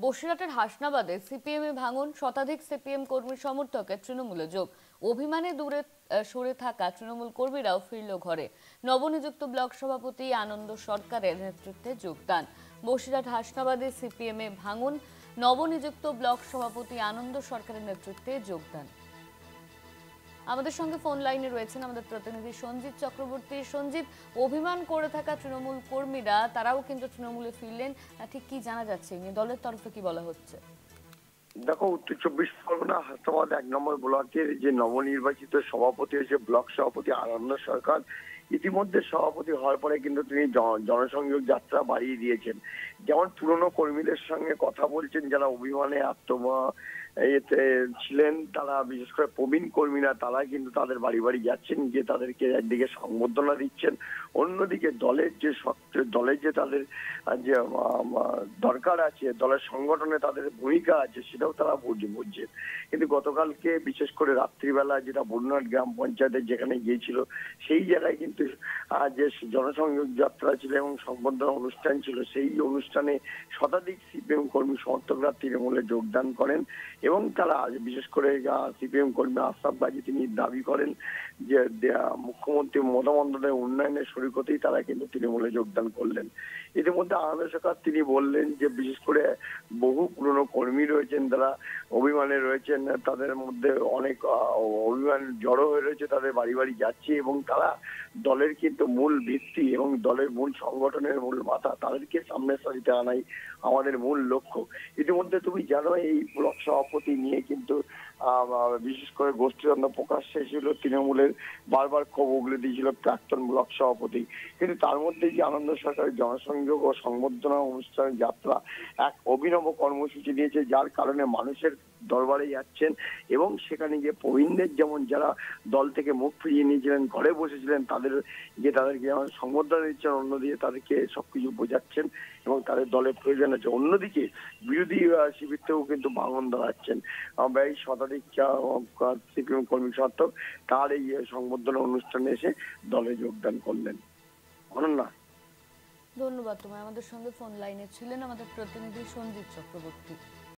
বসিরহাটের হাসনাবাদে সিপিএম এ ভাঙন, শতাধিক সিপিএম কর্মী সমর্থকের তৃণমূলে যোগ। অভিমানে দূরে সরে থাকা তৃণমূল কর্মীরাও ফিরল ঘরে। নবনিযুক্ত ব্লক সভাপতি আনন্দ সরকারের নেতৃত্বে যোগদান। বসিরহাট হাসনাবাদে সিপিএম এ ভাঙন, নবনিযুক্ত ব্লক সভাপতি আনন্দ সরকারের নেতৃত্বে যোগদান। আমাদের সঙ্গে ফোন লাইনে রয়েছেন আমাদের প্রতিনিধি সঞ্জিত চক্রবর্তী। সঞ্জিত, অভিমান করে থাকা তৃণমূল কর্মীরা তারাও কিন্তু তৃণমূলে ফিরলেন, ঠিক কি জানা যাচ্ছে? দলের তরফে কি বলা হচ্ছে? দেখো, উত্তর চব্বিশ পরগনা হাসনাবাদ 1 নম্বর ব্লকের যে নবনির্বাচিত সভাপতি হয়েছে ব্লক সভাপতি আনন্দ সরকার, ইতিমধ্যে সভাপতি হওয়ার পরে কিন্তু তিনি জনসংযোগ যাত্রা বাড়িয়ে দিয়েছেন। যেমন পুরনো কর্মীদের সঙ্গে কথা বলছেন যারা অভিমানে এতে ছিলেন, তারা বিশেষ করে প্রবীণ কর্মীরা তারা কিন্তু তাদের বাড়ি বাড়ি যাচ্ছেন, গিয়ে তাদেরকে একদিকে সংবর্ধনা দিচ্ছেন, অন্যদিকে দলের যে তাদের যে দরকার আছে, দলের সংগঠনে তাদের ভূমিকা আছে সেটাও তারা বুঝছেন। কিন্তু গতকালকে বিশেষ করে রাত্রিবেলা যেটা বরুণাট গ্রাম পঞ্চায়েতের যেখানে গিয়েছিল, সেই জায়গায় কিন্তু যে জনসংযোগ যাত্রা ছিল এবং সংবর্ধনা অনুষ্ঠান ছিল, সেই অনুষ্ঠানে শতাধিক সিপিএম কর্মী সমর্থকরা তৃণমূলে যোগদান করেন এবং তারা বিশেষ করে সিপিএম কর্মী আশরাফ গাজী তিনি দাবি করেন যে মুখ্যমন্ত্রী মমতা বন্দ্যোপাধ্যায়ের উন্নয়নের শরিক হতেই তারা কিন্তু তৃণমূলে যোগদান করলেন। ইতিমধ্যে আনন্দ সরকার তিনি বললেন যে বিশেষ করে বহু পুরনো কর্মী রয়েছেন, তারা অভিমানে রয়েছেন, তাদের মধ্যে অনেক অভিমান জড়ো হয়ে রয়েছে, তাদের বাড়ি বাড়ি যাচ্ছে এবং তারা দলের কিন্তু মূল ভিত্তি এবং দলের মূল সংগঠনের মূল মাথা, তাদেরকে সামনের সারিতে আনাই আমাদের মূল লক্ষ্য। ইতিমধ্যে তুমি জানো এই ব্লক সভাপতি নিয়ে কিন্তু বিশেষ করে গোষ্ঠীদ্বন্দ্ব প্রকাশ্যে ছিল, তৃণমূলের বারবার ক্ষোভ উগলে দিয়েছিল প্রাক্তন ব্লক সভাপতি। কিন্তু তার মধ্যে যে আনন্দ সরকারের জনসংযোগ ও সংবর্ধনা অনুষ্ঠানের যাত্রা এক অভিনব কর্মসূচি দিয়েছে, যার কারণে মানুষের দরবারে যাচ্ছেন এবং সেখানে গিয়ে প্রবীণদের যেমন যারা দল থেকে মুখ ফিরিয়ে নিয়েছিলেন, ঘরে বসেছিলেন, তাদেরকে যেমন সংবর্ধনা দিচ্ছেন, অন্যদিকে তাদেরকে সবকিছু বোঝাচ্ছেন এবং তাদের দলের প্রয়োজন আছে। অন্যদিকে বিরোধী শিবির থেকেও কিন্তু ভাঙন ধরাচ্ছেন। এই শতাধিক সিপিএম কর্মী সমর্থক তার এই সংবর্ধনা অনুষ্ঠানে এসে দলে যোগদান করলেন। অনন্যা, ধন্যবাদ তোমায়। আমাদের সঙ্গে ফোন লাইনে ছিলেন আমাদের প্রতিনিধি সঞ্জিত চক্রবর্তী।